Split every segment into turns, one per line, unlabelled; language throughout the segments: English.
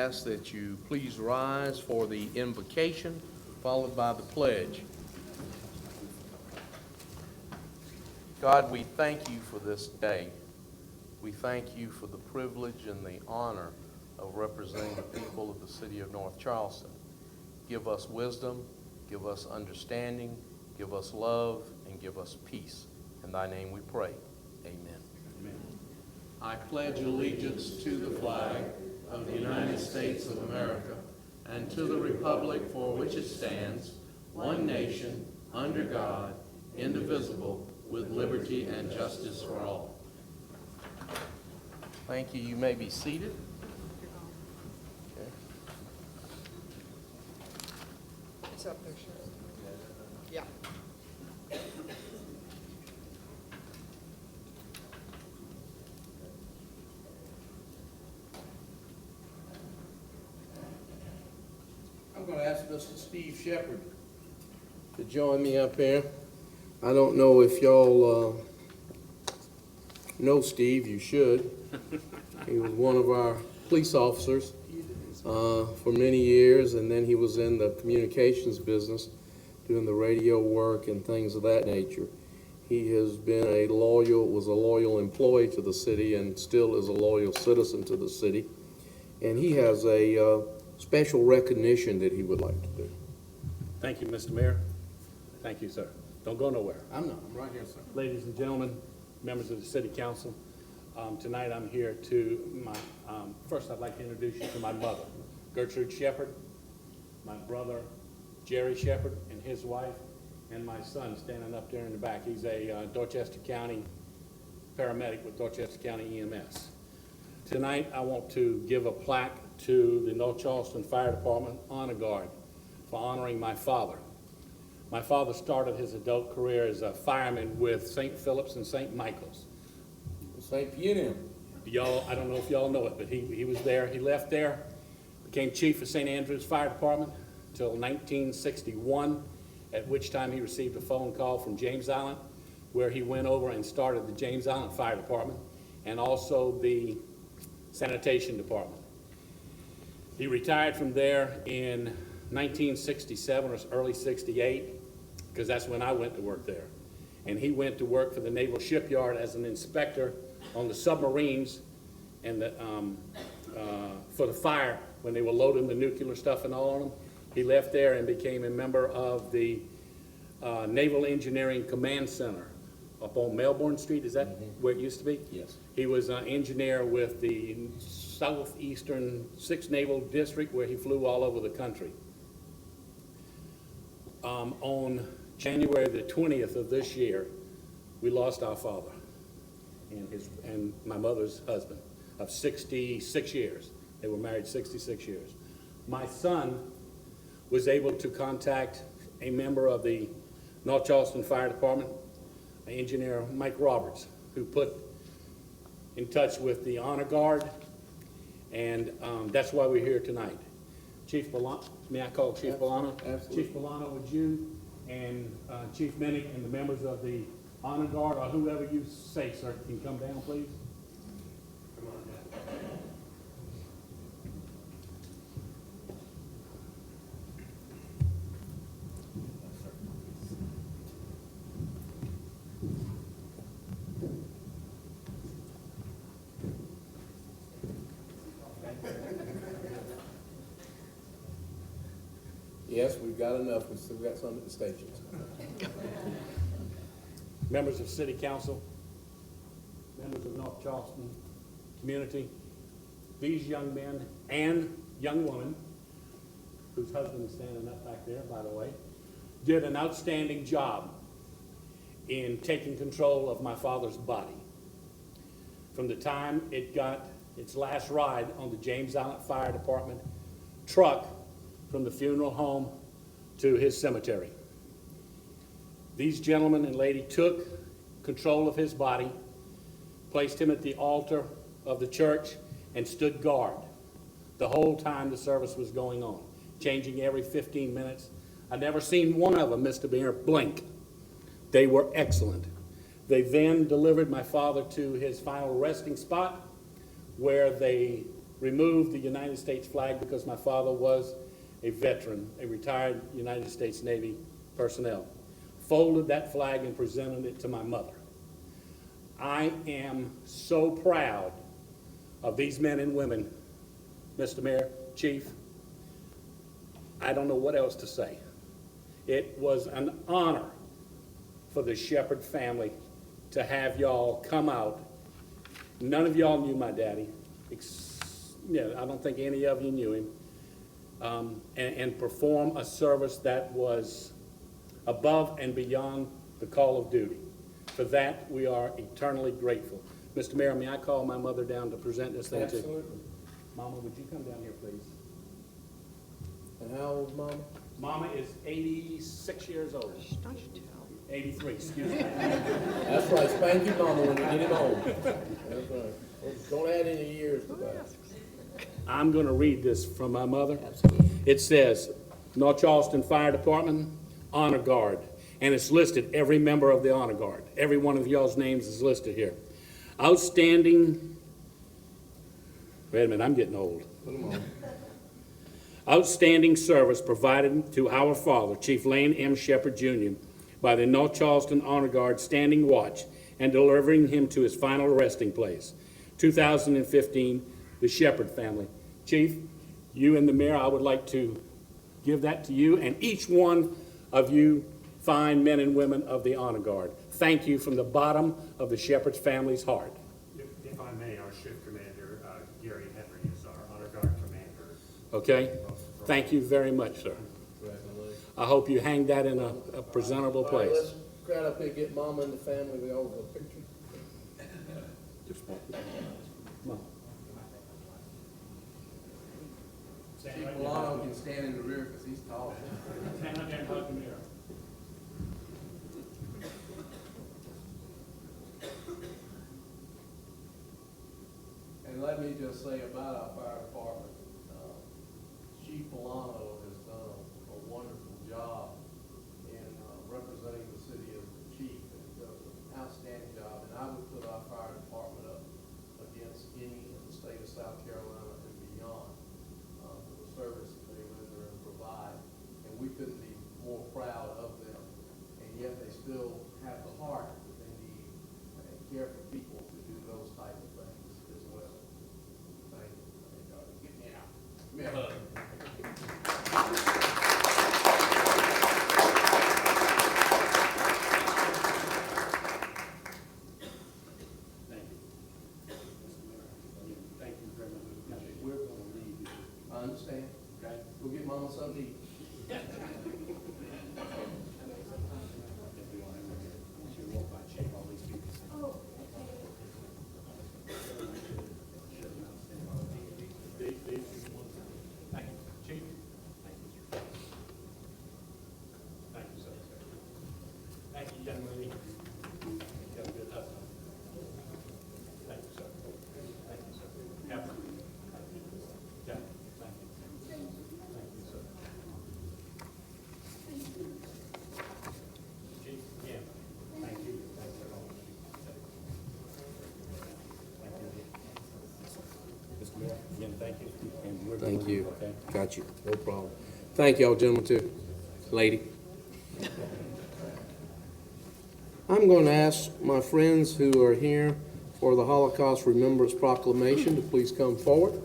ask that you please rise for the invocation, followed by the pledge. God, we thank you for this day. We thank you for the privilege and the honor of representing the people of the city of North Charleston. Give us wisdom, give us understanding, give us love, and give us peace. In thy name we pray. Amen. Amen. I pledge allegiance to the flag of the United States of America and to the republic for which it stands, one nation, under God, indivisible, with liberty and justice for all. Thank you. You may be seated. Okay.
It's up there, Sharon. Yeah.
I'm going to ask Mr. Steve Shepard to join me up here. I don't know if y'all know Steve. You should. He was one of our police officers for many years, and then he was in the communications business doing the radio work and things of that nature. He has been was a loyal employee to the city and still is a loyal citizen to the city. And he has a special recognition that he would like to do.
Thank you, Mr. Mayor. Thank you, sir. Don't go nowhere.
I'm right here, sir.
Ladies and gentlemen, members of the City Council, tonight I'm here to first I'd like to introduce you to my mother, Gertrude Shepard, my brother, Jerry Shepard, and his wife, and my son standing up there in the back. He's a Dorchester County paramedic with Dorchester County EMS. Tonight I want to give a plaque to the North Charleston Fire Department Honor Guard for honoring my father. My father started his adult career as a fireman with St. Philip's and St. Michael's.
St. P&M.
I don't know if y'all know it, but he was there. He left there, became chief of St. Andrews Fire Department until 1961, at which time he received a phone call from James Island, where he went over and started the James Island Fire Department and also the sanitation department. He retired from there in 1967 or early 68, because that's when I went to work there. And he went to work for the Naval Shipyard as an inspector on the submarines and for the fire when they were loading the nuclear stuff and all on them. He left there and became a member of the Naval Engineering Command Center up on Melbourne Street. Is that where it used to be?
Yes.
He was an engineer with the Southeastern 6th Naval District, where he flew all over the country. On January the 20th of this year, we lost our father and my mother's husband of 66 years. They were married 66 years. My son was able to contact a member of the North Charleston Fire Department, engineer Mike Roberts, who put in touch with the Honor Guard, and that's why we're here tonight. Chief Bolano, may I call Chief Bolano?
Absolutely. Chief
Bolano, would you and Chief Minnick and the members of the Honor Guard, or whoever you say, sir, can come down, please? Come on down.
Yes, we've got enough. We've still got some at the stations.
Members of City Council, members of North Charleston community, these young men and young woman, whose husband is standing up back there, by the way, did an outstanding job in taking control of my father's body. From the time it got its last ride on the James Island Fire Department truck from the funeral home to his cemetery. These gentlemen and lady took control of his body, placed him at the altar of the church, and stood guard the whole time the service was going on, changing every 15 minutes. I've never seen one of them, Mr. Mayor, blink. They were excellent. They then delivered my father to his final resting spot, where they removed the United States flag because my father was a veteran, a retired United States Navy personnel. Folded that flag and presented it to my mother. I am so proud of these men and women, Mr. Mayor, Chief. I don't know what else to say. It was an honor for the Shepherd family to have y'all come out. None of y'all knew my daddy. I don't think any of you knew him. And perform a service that was above and beyond the call of duty. For that, we are eternally grateful. Mr. Mayor, may I call my mother down to present this thing to you?
Absolutely.
Mama, would you come down here, please?
And how old is Mama?
Mama is 86 years old.
Don't you tell.
83, excuse me.
That's right, spank your mama when you get him home. That's right. Don't add any years to that.
I'm going to read this from my mother. It says, North Charleston Fire Department, Honor Guard. And it's listed, every member of the Honor Guard. Every one of y'all's names is listed here. Outstanding, wait a minute, I'm getting old.
Put 'em on.
Outstanding service provided to our father, Chief Lane M. Shepherd Jr., by the North Charleston Honor Guard standing watch and delivering him to his final resting place. 2015, the Shepherd family. Chief, you and the mayor, I would like to give that to you and each one of you fine men and women of the Honor Guard. Thank you from the bottom of the Shepherd family's heart.
If I may, our shift commander, Gary Henry, is our Honor Guard commander.
Okay? Thank you very much, sir. I hope you hang that in a presentable
All right,
place.
let's crowd up here, get Mama and the family over a picture.
Come on.
Chief Milano can stand in the rear because he's tall.
Stand up there and hug the mayor.
And let me just say about our fire department, Chief Milano has done a wonderful job in representing the city as the chief, and he does an outstanding job. And I would put our fire department up against any in the state of South Carolina and beyond for the service that they render and provide. And we couldn't be more proud of them. And yet they still have the heart that they need and care for people to do those type of things as well. Thank you. Get me out. Give me a hug.
Thank you. Mr. Mayor, thank you very much. Now, we're going to leave you,
I understand.
okay?
Go get Mama something to eat.
If you want to walk by, shake all these people. Thank you, Chief. Thank you. Thank you, sir. Thank you, young lady. Have a good husband. Thank you, sir. Thank you, sir. Have a yeah, thank you. Thank you, sir. Chief, again, thank you. Thank you all. Thank you. Mr. Mayor, again, thank you. And we're
Thank
going,
you.
okay?
Got you. No problem. Thank y'all, gentlemen, too. Lady. I'm going to ask my friends who are here for the Holocaust Remembrance Proclamation to please come forward.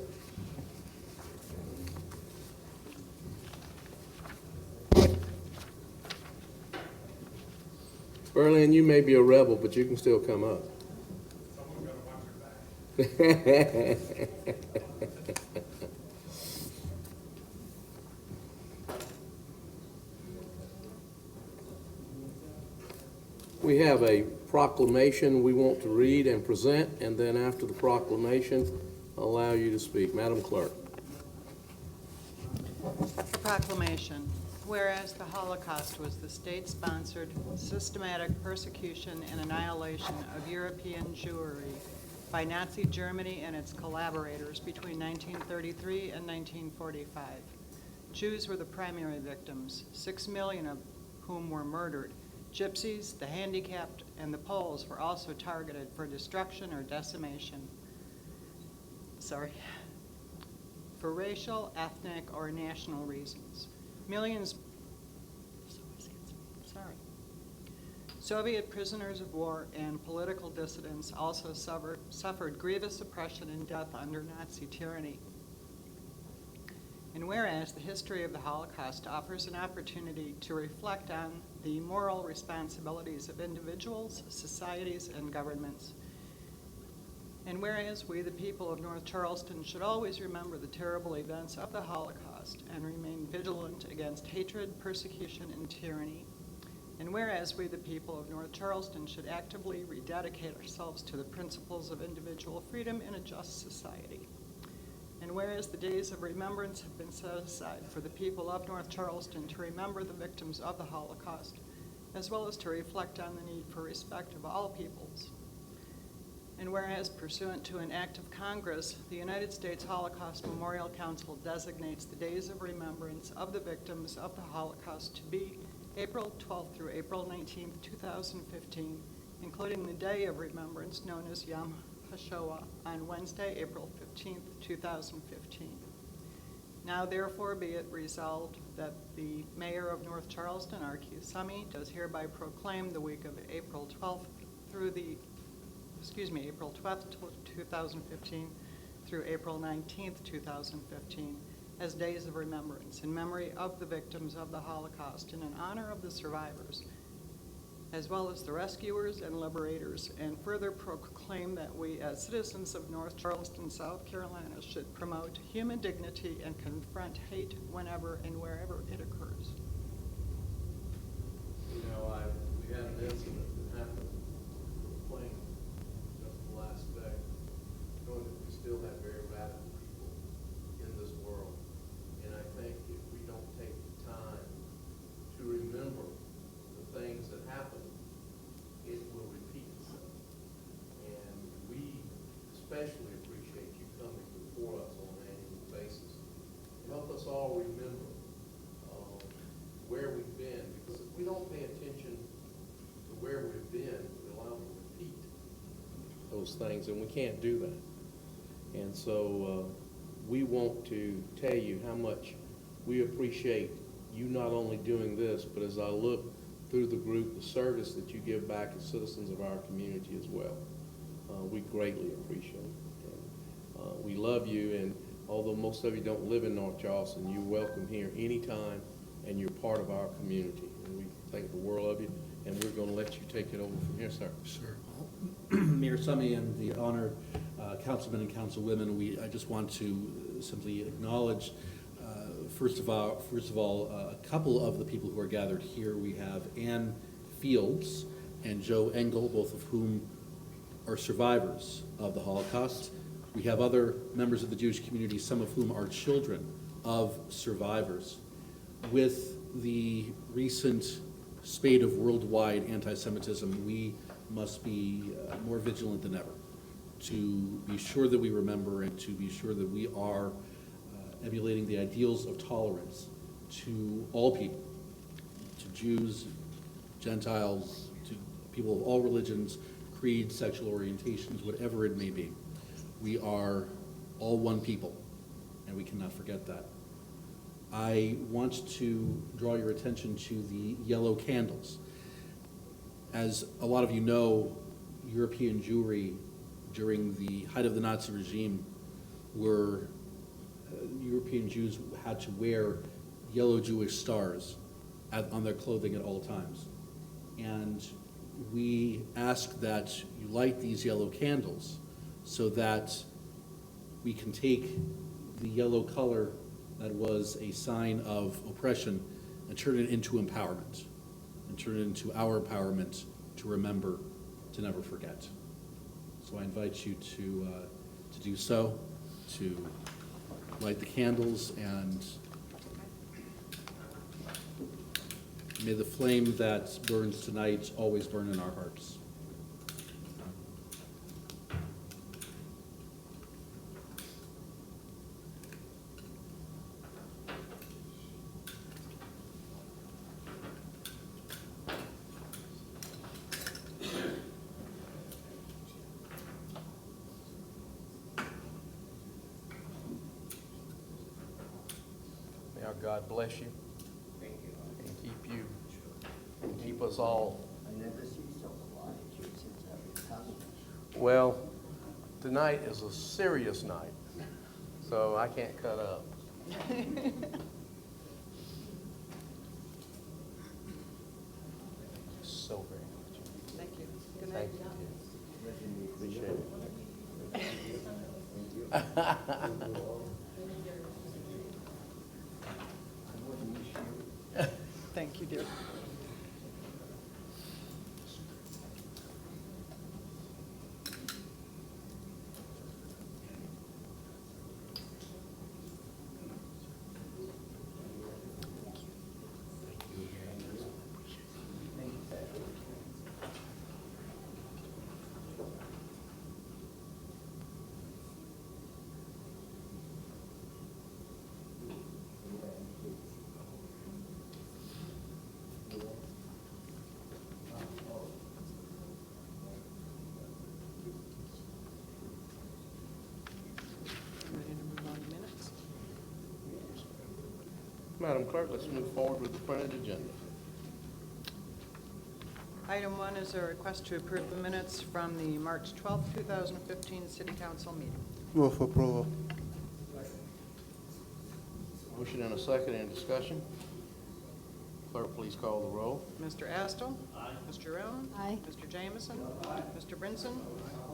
Berlin, you may be a rebel, but you can still come up.
Someone gotta watch your back.
We have a proclamation we want to read and present, and then after the proclamation, I'll allow you to speak. Madam Clerk.
Proclamation. Whereas the Holocaust was the state-sponsored, systematic persecution and annihilation of European Jewry by Nazi Germany and its collaborators between 1933 and 1945. Jews were the primary victims, 6 million of whom were murdered. Gypsies, the handicapped, and the Poles were also targeted for destruction or decimation. Sorry. for racial, ethnic, or national reasons. Millions, Soviet prisoners of war and political dissidents also suffered grievous oppression and death under Nazi tyranny. And whereas the history of the Holocaust offers an opportunity to reflect on the moral responsibilities of individuals, societies, and governments, and whereas we, the people of North Charleston, should always remember the terrible events of the Holocaust and remain vigilant against hatred, persecution, and tyranny, and whereas we, the people of North Charleston, should actively rededicate ourselves to the principles of individual freedom in a just society, and whereas the days of remembrance have been set aside for the people of North Charleston to remember the victims of the Holocaust, as well as to reflect on the need for respect of all peoples, and whereas pursuant to an act of Congress, the United States Holocaust Memorial Council designates the days of remembrance of the victims of the Holocaust to be April 12th through April 19th, 2015, including the Day of Remembrance known as Yom HaShoah on Wednesday, April 15th, 2015. Now therefore be it resolved that the Mayor of North Charleston, R.Q. Summey, does hereby proclaim the week of April 12th, 2015 through April 19th, 2015 as days of remembrance in memory of the victims of the Holocaust and in honor of the survivors, as well as the rescuers and liberators, and further proclaim that we as citizens of North Charleston, South Carolina, should promote human dignity and confront hate whenever and wherever it occurs.
You know, we had an incident that happened with a plane just the last day, knowing that we still have very radical people in this world. And I think if we don't take the time to remember the things that happened, it will repeat itself. And we especially appreciate you coming before us on an annual basis to help us all remember where we've been. Because if we don't pay attention to where we've been, we're allowed to repeat those things, and we can't do that. And so we want to tell you how much we appreciate you not only doing this, but as I look through the group, the service that you give back as citizens of our community as well. We greatly appreciate it. And, we love you, and although most of you don't live in North Charleston, you're welcome here anytime, and you're part of our community. And we think the world of you, and we're going to let you take it over from here, sir.
Sure. Mayor Summey and the honored councilmen and councilwomen, I just want to simply acknowledge, first of all, a couple of the people who are gathered here. We have Ann Fields and Joe Engel, both of whom are survivors of the Holocaust. We have other members of the Jewish community, some of whom are children of survivors. With the recent spate of worldwide anti-Semitism, we must be more vigilant than ever to be sure that we remember and to be sure that we are emulating the ideals of tolerance to all people, to Jews, Gentiles, to people of all religions, creeds, sexual orientations, whatever it may be. We are all one people, and we cannot forget that. I want to draw your attention to the yellow candles. As a lot of you know, European Jewry during the height of the Nazi regime were European Jews had to wear yellow Jewish stars on their clothing at all times. And we ask that you light these yellow candles so that we can take the yellow color that was a sign of oppression and turn it into empowerment, and turn it into our empowerment to remember, to never forget. So I invite you to do so, to light the candles, and may the flame that burns tonight always burn in our hearts.
Our God bless you
Thank you.
and keep you, and keep us all.
I never see so quiet here since I've been husband.
Well, tonight is a serious night, so I can't cut up. So very much.
Thank you. Good night.
Thank you. Appreciate it.
Thank you, dear. Ready to move on to minutes?
Madam Clerk, let's move forward with the printed agenda.
Item 1 is a request to approve the minutes from the March 12th, 2015 City Council meeting.
Move for approval.
Motion and a second, any discussion? Clerk, please call the roll.
Mr. Astle? Aye. Mr. Roan?
Aye.
Mr. Jameson? Aye. Mr. Brinson?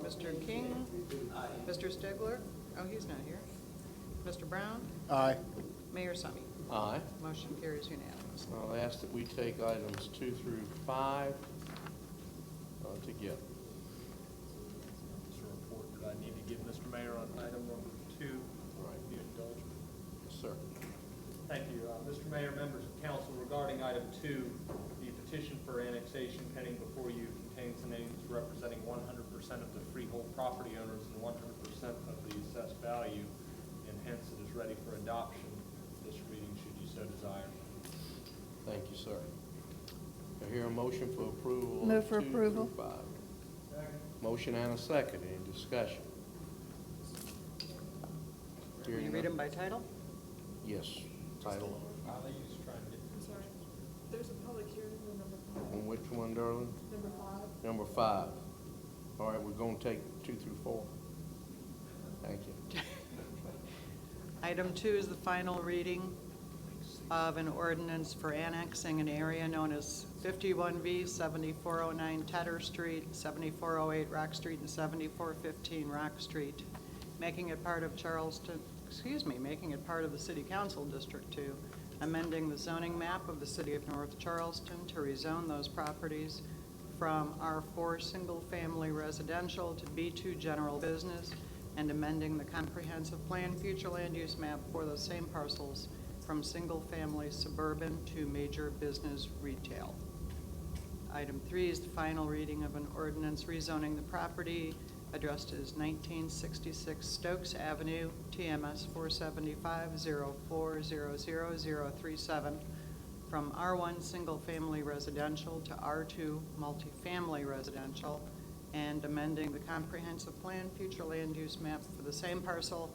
Mr. King? Aye. Mr. Stigler? Oh, he's not here. Mr. Brown?
Aye.
Mayor Summy?
Aye.
Motion carries unanimous.
I'll ask that we take items 2 through 5 together.
Just a report that I need to give Mr. Mayor on item number 2.
Right.
If you indulge me.
Yes, sir.
Thank you. Mr. Mayor, members of council, regarding item 2, the petition for annexation pending before you contains the names representing 100% of the freehold property owners and 100% of the assessed value, and hence it is ready for adoption this reading should you so desire.
Thank you, sir. I hear a motion for approval. of
Move for
2
approval.
through 5. Motion and a second, any discussion?
Will
Hearing
you read
none.
them by title?
Yes, title.
I think you just try and get.
I'm sorry. There's a public hearing on number 5.
On which one, darling?
Number 5.
Number 5. All right, we're going to take 2 through 4. Thank you.
Item 2 is the final reading of an ordinance for annexing an area known as 51V 7409 Tedder Street, 7408 Rock Street, and 7415 Rock Street, making it part of making it part of the City Council District 2, amending the zoning map of the City of North Charleston to rezone those properties from R4 Single Family Residential to B2 General Business, and amending the comprehensive plan future land use map for those same parcels from single-family suburban to major business retail. Item 3 is the final reading of an ordinance rezoning the property addressed as 1966 Stokes Avenue, TMS 475-0400-037, from R1 single-family residential to R2 multifamily residential, and amending the comprehensive plan future land use map for the same parcel,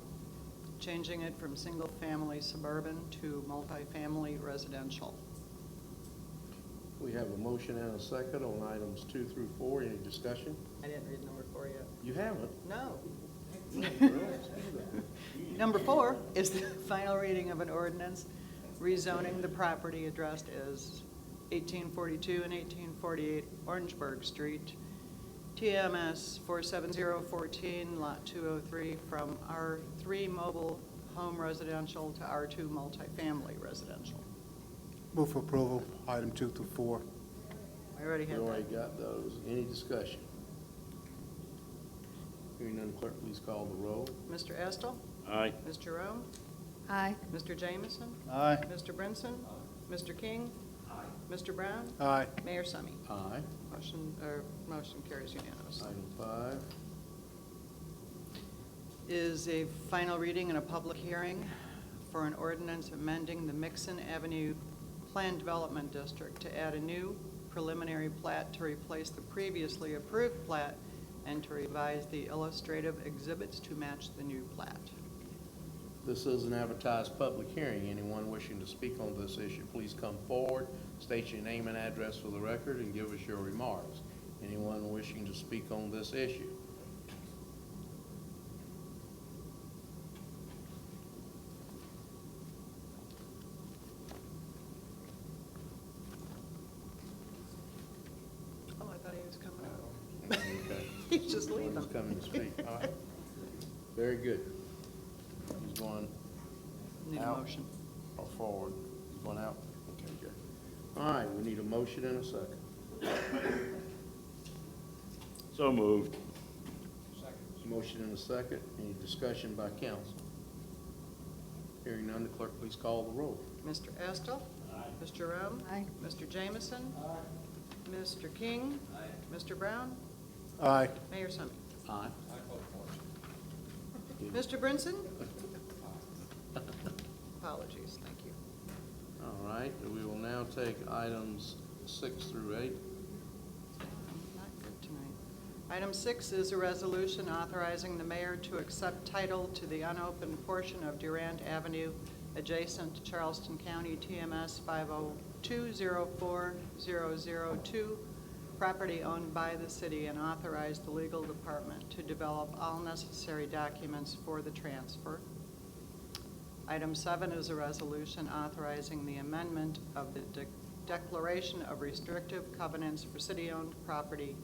changing it from single-family suburban to multifamily residential.
We have a motion and a second on items 2 through 4. Any discussion?
I didn't read number 4 yet.
You haven't?
No. Number 4 is the final reading of an ordinance rezoning the property addressed as 1842 and 1848 Orangeburg Street, TMS 47014, Lot 203, from R3 Mobile Home Residential to R2 Multifamily Residential.
Move for approval, item 2 through 4.
I already
We
had
already
that.
got those. Any discussion? Hearing none, clerk, please call the roll.
Mr. Estel?
Aye.
Mr. Rowe?
Aye.
Mr. Jameson?
Aye.
Mr. Brinson? Mr. King? Mr. Brown?
Aye.
Mayor Summy?
Aye.
Motion carries unanimously.
Item 5.
Is a final reading and a public hearing for an ordinance amending the Mixon Avenue Planned Development District to add a new preliminary plat to replace the previously approved plat and to revise the illustrative exhibits to match the new plat.
This is an advertised public hearing. Anyone wishing to speak on this issue, please come forward, state your name and address for the record, and give us your remarks. Anyone wishing to speak on this issue?
Oh, I thought he was coming out.
Okay.
He's just leaving.
He's coming to speak. All right. Very good. He's going
Need a
out
motion.
or forward? He's going out? Okay, good. All right, we need a motion and a second.
So moved.
Motion and a second. Any discussion by council? Hearing none, the clerk please call the roll.
Mr. Estill? Aye. Ms. Jerome?
Aye.
Mr. Jameson? Aye. Mr. King? Aye. Mr. Brown?
Aye.
Mayor Summy?
Aye.
Mr. Brinson? Apologies, thank you.
All right, we will now take items 6 through 8.
Not good tonight. Item 6 is a resolution authorizing the mayor to accept title to the unopened portion of Durant Avenue adjacent to Charleston County TMS 50204-002, property owned by the city, and authorize the legal department to develop all necessary documents for the transfer. Item 7 is a resolution authorizing the amendment of the Declaration of Restrictive Covenants for City-Owned Property,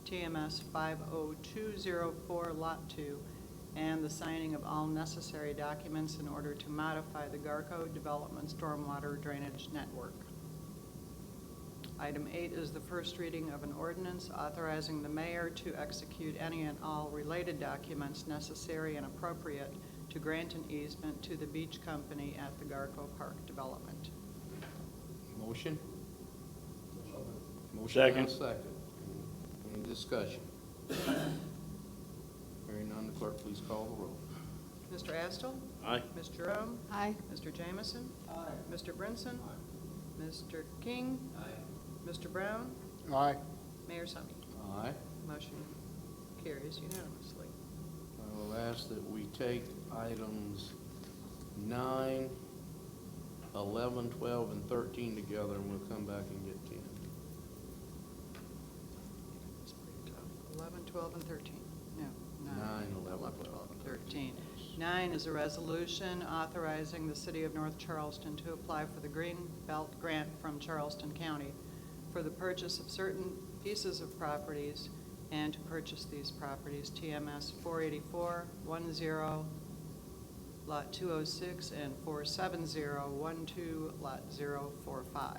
TMS 50204, Lot 2, and the signing of all necessary documents in order to modify the Garco Development Stormwater Drainage Network. Item 8 is the first reading of an ordinance authorizing the mayor to execute any and all related documents necessary and appropriate to grant an easement to the beach company at the Garco Park development.
Motion? Motion
Second.
and a second. Any discussion? Hearing none, the clerk please call the roll.
Mr. Astle?
Aye.
Ms. Jerome?
Aye.
Mr. Jameson? Aye. Mr. Brinson? Aye. Mr. King? Aye. Mr. Brown?
Aye.
Mayor Summy?
Aye.
Motion carries unanimously.
I will ask that we take items 9, 11, 12, and 13 together, and we'll come back and get 10.
It's pretty tough. 11, 12, and 13. No,
9, 11,
12, and 13. 9 is a resolution authorizing the city of North Charleston to apply for the Green Belt Grant from Charleston County for the purchase of certain pieces of properties and to purchase these properties, TMS 48410, Lot 206, and 47012, Lot 045.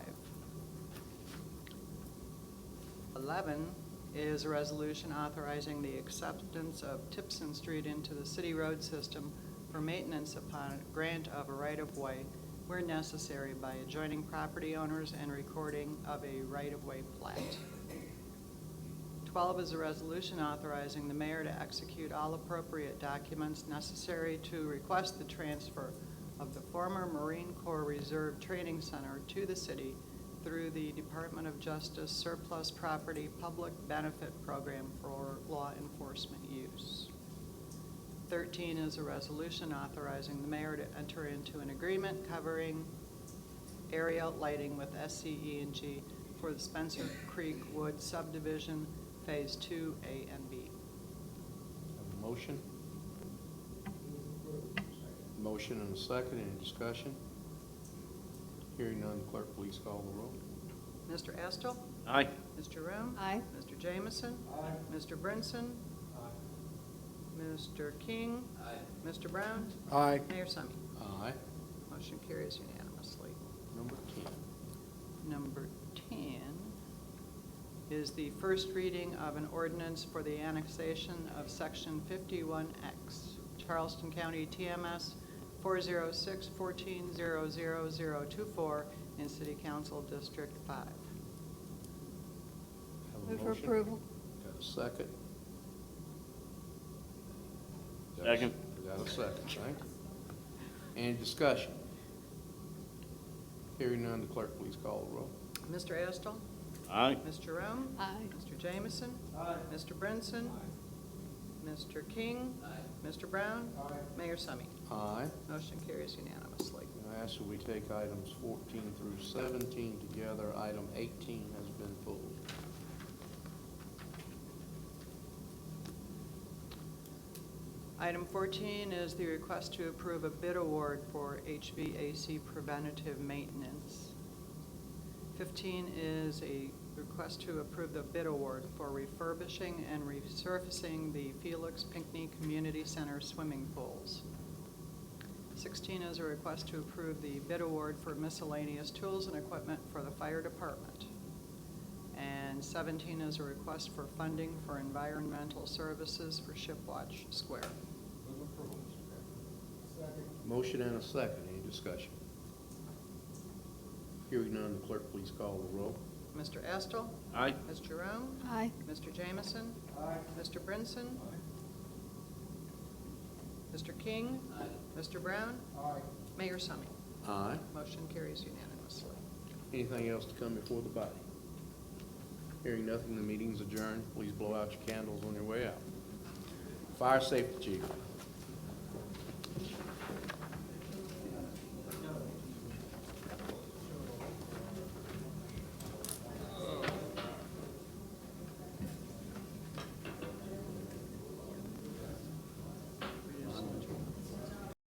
11 is a resolution authorizing the acceptance of Tipson Street into the city road system for maintenance upon grant of a right-of-way where necessary by adjoining property owners and recording of a right-of-way plat. 12 is a resolution authorizing the mayor to execute all appropriate documents necessary to request the transfer of the former Marine Corps Reserve Training Center to the city through the Department of Justice Surplus Property Public Benefit Program for law enforcement use. 13 is a resolution authorizing the mayor to enter into an agreement covering area lighting with SCE&G for the Spencer Creek Wood subdivision, Phase 2A and B.
Have a motion? Motion and a second. Any discussion? Hearing none, clerk, please call the roll.
Mr. Estill?
Aye.
Ms. Jerome?
Aye.
Mr. Jameson? Aye. Mr. Brinson? Aye. Mr. King? Aye. Mr. Brown?
Aye.
Mayor Summy?
Aye.
Motion carries unanimously.
Number 10.
Number 10 is the first reading of an ordinance for the annexation of Section 51X, Charleston County TMS 406-14-00024 in City Council District 5.
Have a
Move for
motion?
approval.
Got a second?
Second.
Got a second, thank you. Any discussion? Hearing none, the clerk please call the roll.
Mr. Estill?
Aye.
Ms. Jerome?
Aye.
Mr. Jameson? Aye. Mr. Brinson? Mr. King? Aye. Mr. Brown? Aye. Mayor Summy?
Aye.
Motion carries unanimously.
I ask that we take items 14 through 17 together. Item 18 has been pulled.
Item 14 is the request to approve a bid award for HVAC preventative maintenance. 15 is a request to approve the bid award for refurbishing and resurfacing the Felix Pinckney Community Center swimming pools. 16 is a request to approve the bid award for miscellaneous tools and equipment for the fire department. And 17 is a request for funding for environmental services for Shipwatch Square.
Motion and a second. Any discussion? Hearing none, the clerk please call the roll.
Mr. Estill?
Aye.
Ms. Jerome?
Aye.
Mr. Jamison?
Aye.
Mr. Brinson? Mr. King? Mr. Brown?
Aye.
Mayor Summy?
Aye.
Motion carries unanimously.
Anything else to come before the body? Hearing nothing, the meeting's adjourned. Please blow out your candles on your way out. Fire Safety Chief.